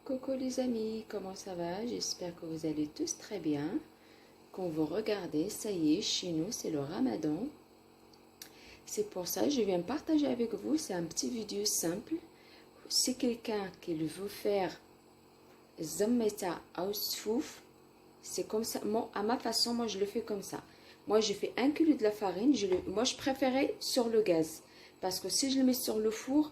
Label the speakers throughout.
Speaker 1: Coucou les amis, comment ça va? J'espère que vous allez tous très bien. Quand vous regardez, ça y est, chez nous c'est le Ramadan. C'est pour ça que je viens partager avec vous, c'est un petit vidéo simple. Si quelqu'un qui veut faire zammeta ou sfouf, c'est comme ça. Moi, à ma façon, moi je le fais comme ça. Moi je fais 1 kg de la farine, moi je préférais sur le gaz. Parce que si je le mets sur le four,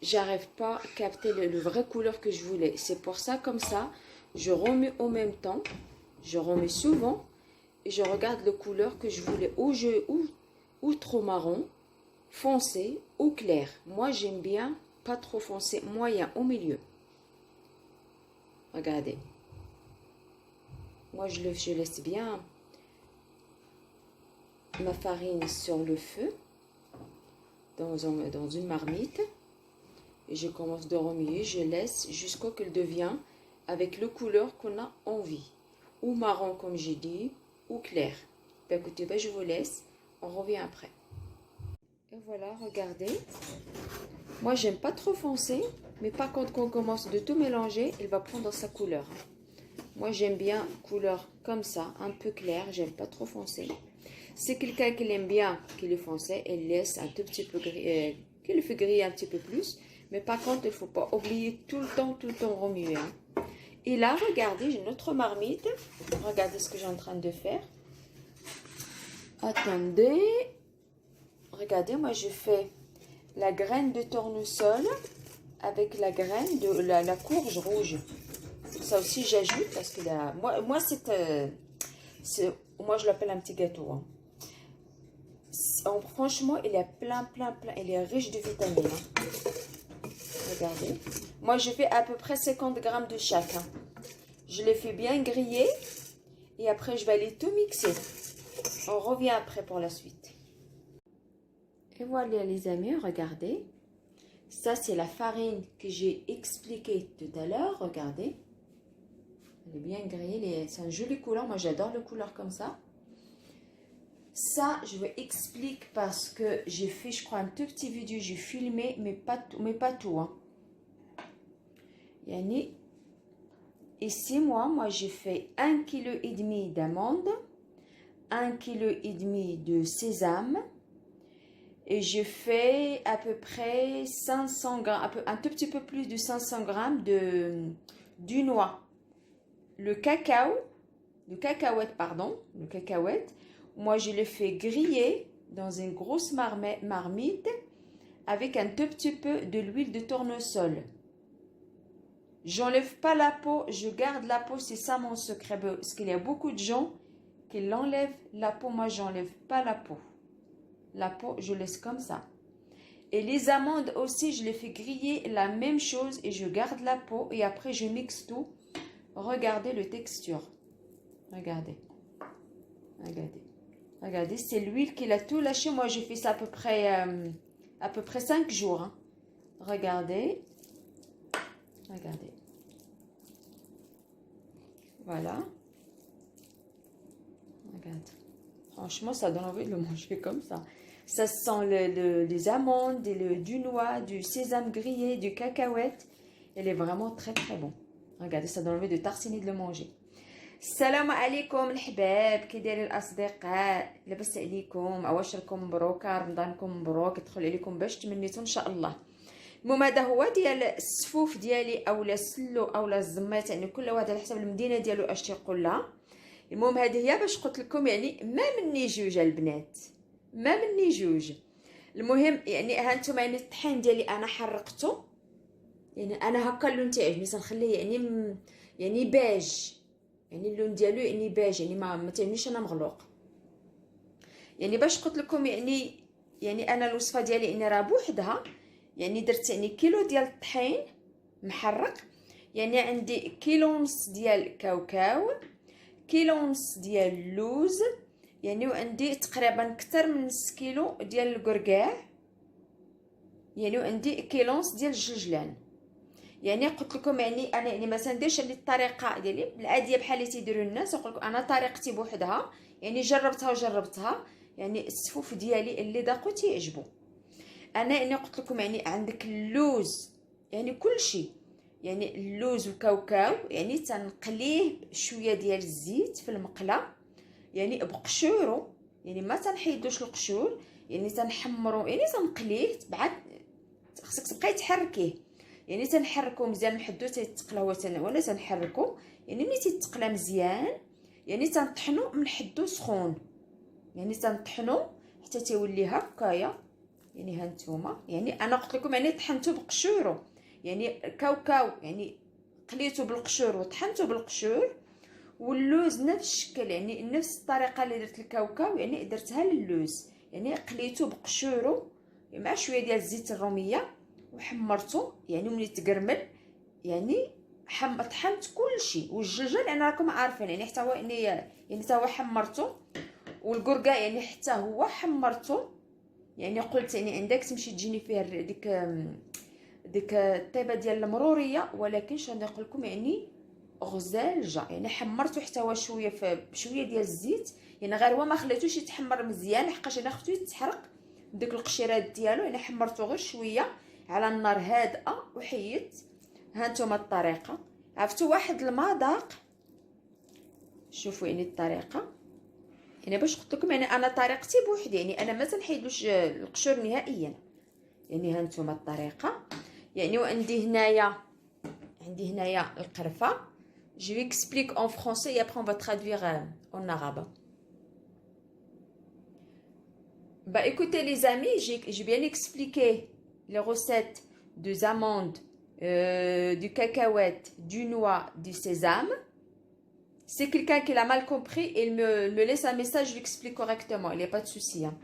Speaker 1: j'arrive pas à capter le vrai couleur que je voulais. C'est pour ça, comme ça, je remets en même temps, je remets souvent et je regarde le couleur que je voulais, ou trop marron, foncé ou clair. Moi j'aime bien pas trop foncé, moyen au milieu. Regardez, moi je laisse bien ma farine sur le feu dans une marmite. Et je commence de remuer, je laisse jusqu'à qu'elle devienne avec le couleur qu'on a envie. Ou marron comme j'ai dit, ou clair. Ben écoutez, ben je vous laisse, on revient après. Et voilà, regardez. Moi j'aime pas trop foncé, mais par contre quand on commence de tout mélanger, il va prendre sa couleur. Moi j'aime bien couleur comme ça, un peu clair, j'aime pas trop foncé. C'est quelqu'un qui l'aime bien, qui le foncé, elle laisse un tout petit peu griller, qui le fait griller un petit peu plus. Mais par contre, il ne faut pas oublier tout le temps remuer. Hein. Et là, regardez, j'ai notre marmite. Regardez ce que j'ai en train de faire. Attendez. Regardez, moi, je fais la graine de tournesol avec la graine de la courge rouge. Ça aussi, j'ajoute parce que moi moi, je l'appelle un petit gâteau. Hein. Franchement, il est plein. Il est riche de vitamines. Hein. Regardez. Moi, je fais à peu près 50 grammes de chaque. Hein. Je les fais bien griller. Et après, je vais aller tout mixer. On revient après pour la suite. Et voilà les amis, regardez. Ça, c'est la farine que j'ai expliqué tout à l'heure. Regardez. Elle est bien grillée. C'est un joli couleur. Moi, j'adore le couleur comme ça. Ça, je vous explique parce que j'ai fait, je crois, un tout petit vidéo. J'ai filmé, mais pas tout. Hein. Yani, ici, moi j'ai fait 1,5 kg d'amandes, 1,5 kg de sésame, et j'ai fait à peu près 500 grammes, un tout petit peu plus de 500 grammes du noix. Le cacahuète, moi je le fais griller dans une grosse marmite avec un tout petit peu de l'huile de tournesol. J'enlève pas la peau, je garde la peau, c'est ça mon secret. Parce qu'il y a beaucoup de gens qui l'enlèvent la peau, moi j'enlève pas la peau. La peau, je laisse comme ça. Et les amandes aussi, je les fais griller la même chose et je garde la peau et après je mixe tout. Regardez le texture. Regardez. Regardez, c'est l'huile qui a tout lâché. Moi j'ai fait ça à peu près 5 jours. Hein. Regardez. Voilà. Regarde. Franchement, ça donne envie de le manger comme ça. Ça sent les amandes, du noix, du sésame grillé, du cacahuète. Elle est vraiment très bon. Regardez, ça donne envie de tartiner de le manger. السلام عليكم الحباب كي دايرين الاصدقاء لاباس عليكم عواشركم مبروك رمضانكم مبروك يدخل عليكم باش تمنيتو ان شاء الله. المهم هذا هو ديال السفوف ديالي اولا السلو اولا الزمات يعني كل واحد على حسب المدينه ديالو اش تيقول لها. المهم هذه هي باش قلت لكم يعني ما مني جوج البنات ما مني جوج. المهم يعني ها انتم يعني الطحين ديالي انا حرقته يعني انا هكا اللون تاعي نخليه يعني باج يعني اللون ديالو يعني باج يعني ما تعمليش انا مغلوق يعني باش قلت لكم يعني انا الوصفه ديالي اني راه بوحدها يعني درت يعني كيلو ديال الطحين محرق يعني عندي كيلو ونص ديال كاوكاو كيلو ونص ديال اللوز يعني وعندي تقريبا اكثر من نص كيلو ديال القرقاع يعني وعندي كيلو ونص ديال الجلجلان يعني قلت لكم يعني انا يعني ما سنديرش الطريقه ديالي العاديه بحال اللي تيديروا الناس وقلت لكم انا طريقتي بوحدها يعني جربتها يعني السفوف ديالي اللي داقوا تيعجبوا انا يعني قلت لكم يعني عندك اللوز يعني كل شيء يعني اللوز والكاوكاو يعني تنقليه شويه ديال الزيت في المقله يعني بقشورو يعني ما تنحيدوش القشور يعني تنحمرو يعني تنقليه بعد خصك تبقاي تحركيه يعني تنحركو مزيان نحدو تيتقلى ولا تنحركو يعني ملي تيتقلى مزيان يعني تنطحنو من حدو سخون يعني تنطحنو حتى تيولي هكايا يعني ها نتوما يعني انا قلت لكم يعني طحنتو بقشورو يعني كاوكاو يعني قليتو بالقشور وطحنتو بالقشور واللوز نفس الشكل يعني نفس الطريقه اللي درت الكاوكاو يعني درتها للوز يعني قليتو بقشورو مع شويه ديال الزيت الروميه وحمرتو يعني ملي تقرمل يعني طحنت كلشي والجلجل انا راكم عارفين يعني حتى هو يعني حتى هو حمرتو والكركاع يعني حتى هو حمرتو يعني قلت يعني عندك تمشي تجيني فيها ديك الطيبه ديال المروريه ولكن شنو نقول لكم يعني غزالجه يعني حمرته حتى هو شويه بشويه ديال الزيت يعني غير هو ما خليتوش يتحمر مزيان حقاش انا خفتو يتحرق ديك القشيرات ديالو يعني حمرته غير شويه على النار هادئه وحيدت. ها نتوما الطريقه عرفتوا واحد المذاق شوفوا يعني الطريقه يعني باش قلت لكم يعني انا طريقتي بوحدي يعني انا ما تنحيدلوش القشور نهائيا يعني ها نتوما الطريقه يعني وعندي هنايا القرفه. Je vais expliquer en français et après on va traduire en arabe. Bah écoutez les amis, j'ai bien expliqué les recettes des amandes, du cacahuète, du noix, du sésame. C'est quelqu'un qui l'a mal compris et il me laisse un message, je l'explique correctement, il n'y a pas de souci. Hein.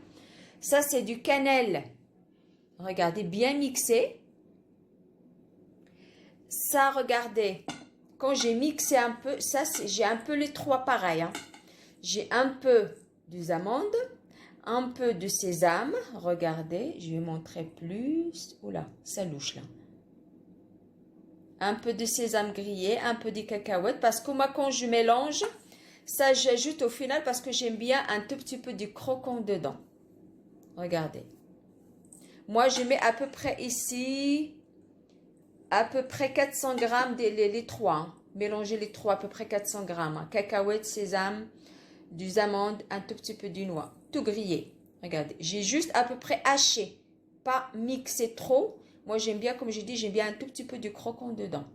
Speaker 1: Ça c'est du cannelle, regardez, bien mixé. Ça, regardez, quand j'ai mixé un peu, ça j'ai un peu les trois pareils. Hein. J'ai un peu des amandes, un peu de sésame. Regardez, je vais montrer plus. Oula, ça louche là. Un peu de sésame grillé, un peu de cacahuètes. Parce que moi, quand je mélange, ça j'ajoute au final parce que j'aime bien un tout petit peu du croquant dedans. Regardez. Moi, je mets à peu près ici... à peu près 400 grammes les trois. Hein. Mélangez les trois, à peu près 400 grammes. Hein. Cacahuètes, sésame, des amandes, un tout petit peu du noix. Tout grillé. Regardez, j'ai juste à peu près haché. Pas mixé trop. Moi, j'aime bien, comme j'ai dit, j'aime bien un tout petit peu du croquant dedans.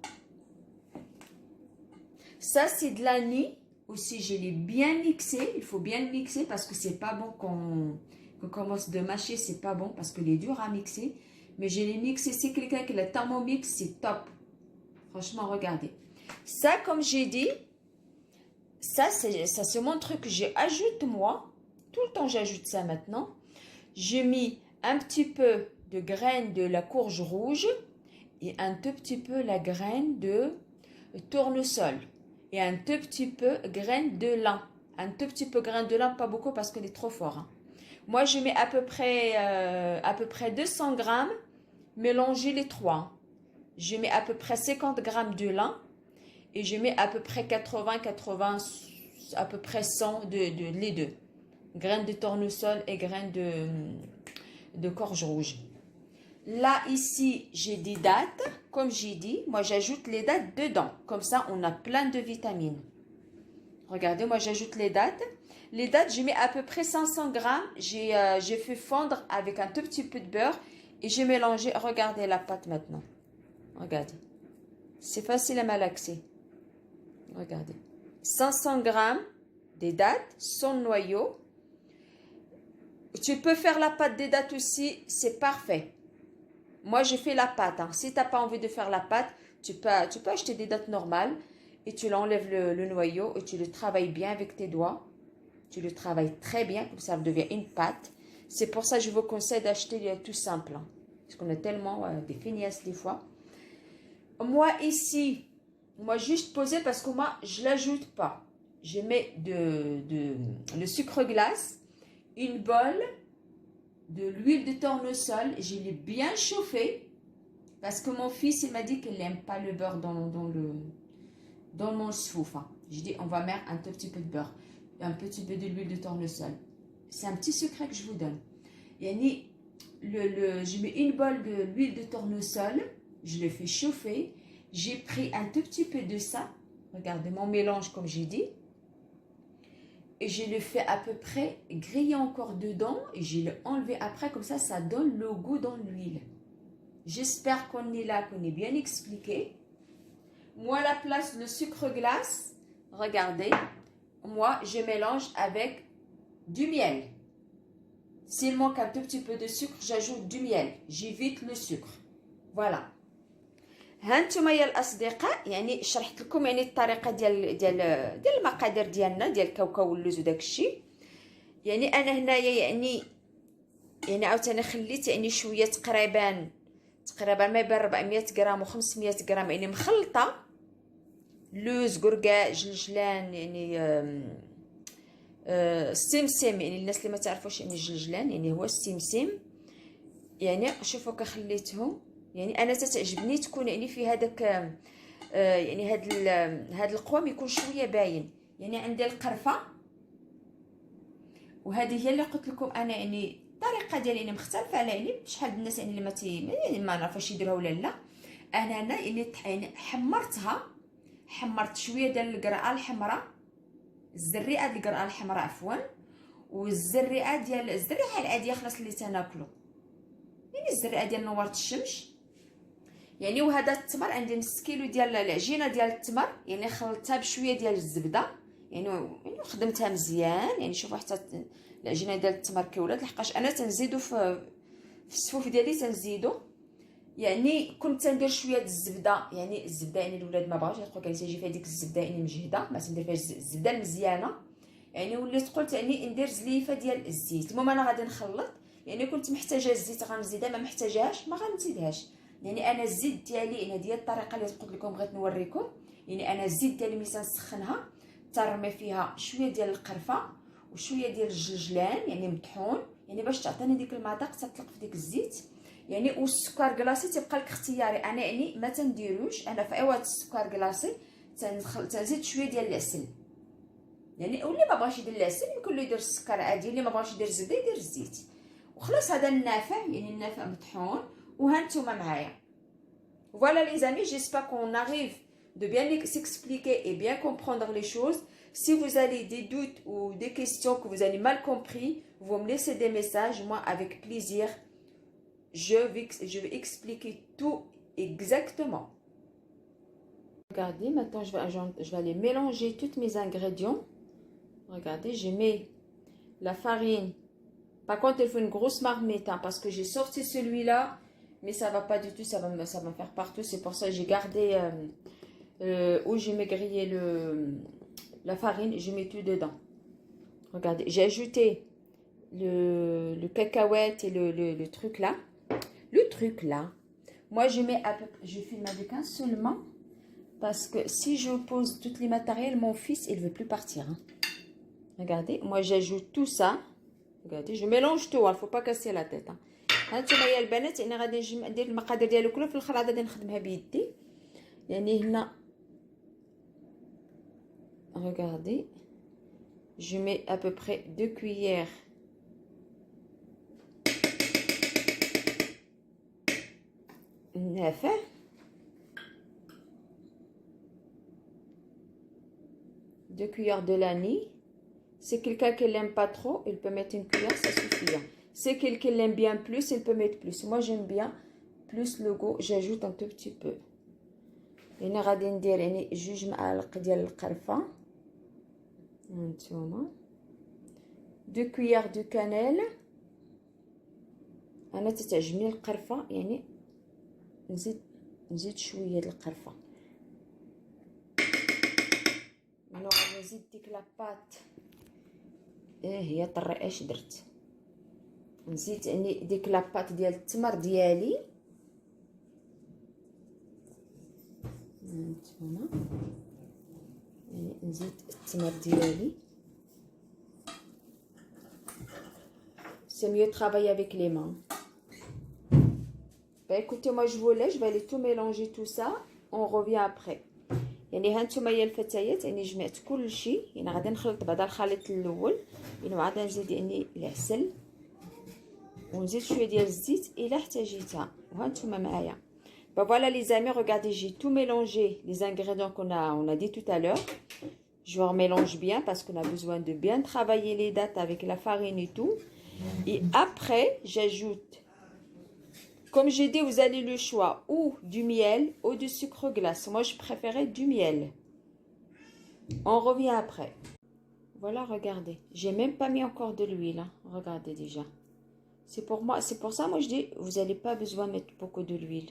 Speaker 1: Ça, c'est de l'anis. Aussi, je l'ai bien mixé. Il faut bien le mixer parce que c'est pas bon qu'on commence de mâcher. C'est pas bon parce qu'il est dur à mixer. Mais je l'ai mixé, c'est quelqu'un qui l'a thermomix, c'est top. Franchement, regardez. Ça, comme j'ai dit, ça c'est mon truc que j'ajoute moi. Tout le temps, j'ajoute ça maintenant. J'ai mis un petit peu de graines de la courge rouge et un tout petit peu la graine de tournesol. Et un tout petit peu graine de lin. Un tout petit peu graine de lin, pas beaucoup parce qu'il est trop fort. Hein. Moi, je mets à peu près 200 grammes. Mélangez les trois. Je mets à peu près 50 grammes de lin et je mets à peu près 80, à peu près 100 les deux. Graines de tournesol et graines de courge rouge. Là, ici, j'ai des dattes. Comme j'ai dit, moi, j'ajoute les dattes dedans. Comme ça, on a plein de vitamines. Regardez, moi, j'ajoute les dattes. Les dattes, je mets à peu près 500 grammes. J'ai fait fondre avec un tout petit peu de beurre. Et j'ai mélangé, regardez la pâte maintenant. Regardez. C'est facile à malaxer. Regardez. 500 grammes des dattes, son noyau. Tu peux faire la pâte des dattes aussi, c'est parfait. Moi, je fais la pâte. Hein. Si tu n'as pas envie de faire la pâte, tu peux acheter des dattes normales et tu l'enlèves le noyau et tu le travailles bien avec tes doigts. Tu le travailles très bien, comme ça devient une pâte. C'est pour ça que je vous conseille d'acheter tout simple. Hein, parce qu'on a tellement des feignasses des fois. Moi ici, moi juste poser parce que moi je l'ajoute pas. Je mets le sucre glace, une bol de l'huile de tournesol. Je l'ai bien chauffé parce que mon fils il m'a dit qu'il n'aime pas le beurre dans mon souf. Hein. Je dis on va mettre un tout petit peu de beurre, un petit peu de l'huile de tournesol. C'est un petit secret que je vous donne. Je mets une bol de l'huile de tournesol, je le fais chauffer J'ai pris un tout petit peu de ça. Regardez mon mélange comme j'ai dit. Et je le fais à peu près griller encore dedans. Et je l'ai enlevé après, comme ça donne le goût dans l'huile. J'espère qu'on est là, qu'on est bien expliqué. Moi, à la place le sucre glace, regardez, moi, je mélange avec du miel. S'il manque un tout petit peu de sucre, j'ajoute du miel. J'évite le sucre. Voilà. هانتوما يا الاصدقاء يعني شرحت لكم يعني الطريقه ديال المقادير ديالنا ديال الكاوكاو واللوز وداك الشيء. يعني انا هنايا يعني عاوتاني خليت يعني شويه تقريبا ما بين 400 غرام و 500 غرام يعني مخلطه لوز قرقاع جلجلان يعني السمسم. يعني الناس اللي ما تعرفوش يعني الجلجلان يعني هو السمسم. يعني شوفوا كخليتهم يعني انا تتعجبني تكون يعني في هذاك يعني هاد القوام يكون شويه باين. يعني عندي القرفه وهذه هي اللي قلت لكم انا يعني الطريقه ديالي يعني مختلفه على يعني شحال من الناس يعني اللي يعني ما نعرفوش يديروها ولا لا. انا يعني حمرت شويه ديال القرعه الحمراء الزريعه ديال القرعه الحمراء عفوا والزريعه ديال الزريعه العاديه خلاص اللي تناكلو يعني الزريعه ديال نواره الشمس. يعني وهذا التمر عندي نص كيلو ديال العجينه ديال التمر يعني خلطتها بشويه ديال الزبده يعني خدمتها مزيان. يعني شوفوا حتى العجينه ديال التمر كيولات لحقاش انا تنزيدو في السفوف ديالي تنزيدو. يعني كنت ندير شويه د الزبده يعني الزبده يعني الولاد ما بغاوش يدخلوا كيجي فيها ديك الزبده يعني مجهده ما تندير فيها الزبده المزيانه. يعني وليت قلت يعني ندير زليفه ديال الزيت. المهم انا غادي نخلط يعني كنت محتاجه الزيت غنزيدها ما محتاجهاش ما غنزيدهاش. يعني انا الزيت ديالي يعني ديال الطريقه اللي قلت لكم بغيت نوريكم. يعني انا الزيت ديالي ملي تنسخنها ترمي فيها شويه ديال القرفه وشويه ديال الجلجلان يعني مطحون يعني باش تعطيني ديك المذاق تطلق في ديك الزيت. يعني والسكر كلاصي تيبقى لك اختياري. انا يعني ما تنديروش انا في اي وقت السكر كلاصي تنزيد شويه ديال العسل. يعني واللي ما بغاش يدير العسل يمكن له يدير السكر عادي. اللي ما بغاش يدير الزبده يدير الزيت وخلاص. هذا النافع يعني النافع مطحون وهانتوما معايا. Voilà les amis, j'espère qu'on arrive de bien s'expliquer et bien comprendre les choses. Si vous avez des doutes ou des questions que vous avez mal compris, vous me laissez des messages. Moi, avec plaisir, je vais expliquer tout exactement. Regardez, maintenant je vais aller mélanger tous mes ingrédients. Regardez, je mets la farine. Par contre, il faut une grosse marmite hein, parce que j'ai sorti celui-là. Mais ça va pas du tout, ça va me faire partout. C'est pour ça que j'ai gardé où je mets grillé la farine. Je mets tout dedans. Regardez, j'ai ajouté le cacahuète et le truc là. Le truc là, moi je mets je filme avec un seulement. Parce que si je pose tous les matériels, mon fils il veut plus partir. Hein. Regardez, moi j'ajoute tout ça. Regardez, je mélange tout, il ne faut pas casser la tête. Hein. هانتوما يا البنات يعني غادي ندير المقادير ديالو كله في الاخر غادي نخدمها بيدي. يعني هنا regardez je mets à peu près 2 cuillères نافع 2 cuillères de l'anis. C'est quelqu'un qui l'aime pas trop, il peut mettre une cuillère, ça suffit. C'est quelqu'un qui l'aime bien plus, il peut mettre plus. Moi, j'aime bien plus le goût, j'ajoute un tout petit peu. هنا غادي ندير يعني 2 معالق ديال القرفه هانتوما 2 cuillères de cannelle. انا تتعجبني القرفه يعني نزيد شويه د القرفه. انا غادي نزيد ديك لاباط هي طري اش درت. نزيد يعني ديك لاباط ديال التمر ديالي هانتوما. يعني نزيد التمر ديالي. C'est mieux de travailler avec les mains. Bah écoutez, moi je vous laisse, je vais aller tout mélanger tout ça. On revient après. يعني هانتوما هي الفتايات يعني جمعت كل شيء. يعني غادي نخلط بعدا الخليط الاول يعني وعاد نزيد يعني العسل ونزيد شويه ديال الزيت الا احتاجيتها. وهانتوما معايا Ben voilà les amis, regardez, j'ai tout mélangé, les ingrédients on a dit tout à l'heure. Je remélange bien parce qu'on a besoin de bien travailler les dattes avec la farine et tout. Et après, j'ajoute, comme j'ai dit, vous avez le choix ou du miel ou du sucre glace. Moi, je préférais du miel. On revient après. Voilà, regardez. J'ai même pas mis encore de l'huile. Hein. Regardez déjà. C'est pour ça, moi, je dis, vous n'allez pas besoin de mettre beaucoup de l'huile.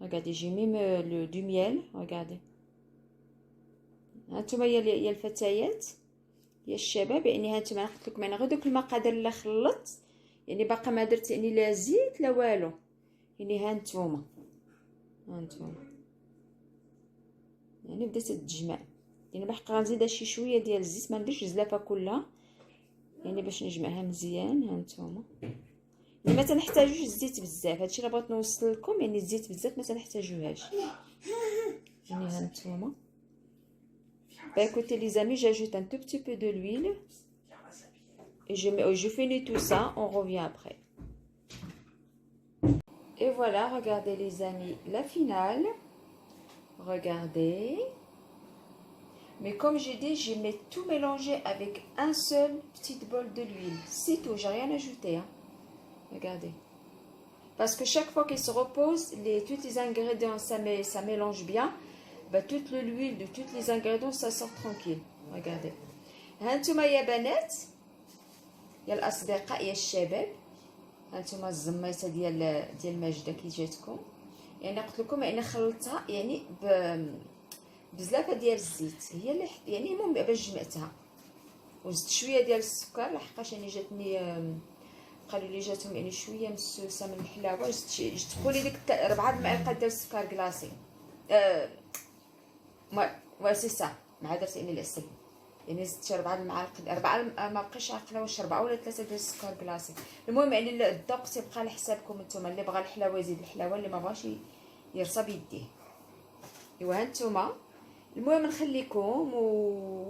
Speaker 1: Regardez, j'ai mis du miel. Regardez. هانتوما يا الفتيات يا الشباب يعني هانتوما قلت لكم انا غير دوك المقادير اللي خلطت يعني باقا ما درت يعني لا زيت لا والو يعني هانتوما يعني بدات تجمع يعني باقا غنزيدها شي شويه ديال الزيت ما نديرش الزلافه كلها يعني باش نجمعها مزيان هانتوما يعني ما تنحتاجوش الزيت بزاف هادشي اللي بغيت نوصل لكم يعني الزيت بزاف ما تنحتاجوهاش يعني هانتوما. Bah écoutez les amis, j'ajoute un tout petit peu de l'huile et je finis tout ça, on revient après. Et voilà, regardez les amis, la finale. Regardez. Mais comme j'ai dit, je mets tout mélangé avec un seul petit bol de l'huile. C'est tout, j'ai rien ajouté. Hein. Regardez. Parce que chaque fois qu'il se repose, tous les ingrédients, ça mélange bien. Bah, toute l'huile de tous les ingrédients, ça sort tranquille. Regardez. هانتوما يا بنات يا الأصدقاء يا الشباب هانتوما الزميته ديال ماجدة كي جاتكم يعني قلت لكم يعني خلطتها يعني بزلافه ديال الزيت هي اللي يعني المهم باش جمعتها وزدت شويه ديال السكر لحقاش يعني جاتني قالوا لي جاتهم يعني شويه مسوسه من الحلاوه جبت قولي ديك 4 معالق ديال السكر كلاصي سي سا مع درت يعني العسل يعني زدت 4 المعالق 4 ما بقيتش عاقله واش 4 ولا 3 ديال السكر كلاصي المهم يعني الذوق تيبقى على حسابكم نتوما اللي بغى الحلاوه يزيد الحلاوه اللي ما بغاش يرصى بيديه ايوا هانتوما المهم نخليكم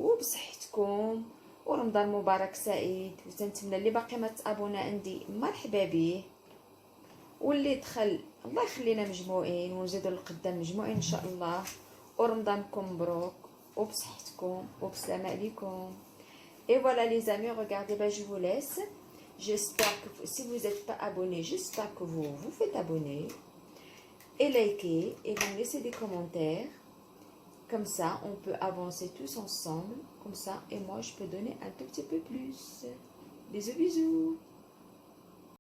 Speaker 1: وبصحتكم ورمضان مبارك سعيد وتنتمنى اللي باقي ما تابونا عندي مرحبا به واللي دخل الله يخلينا مجموعين ونزيدوا لقدام مجموعين ان شاء الله ورمضانكم مبروك وبصحتكم وبسلامة عليكم. Et voilà les amis, regardez, ben je vous laisse. J'espère que si vous n'êtes pas abonné, j'espère que vous vous faites abonner et likez et vous me laissez des commentaires. Comme ça, on peut avancer tous ensemble. Comme ça, et moi, je peux donner un tout petit peu plus. Bisous, bisous.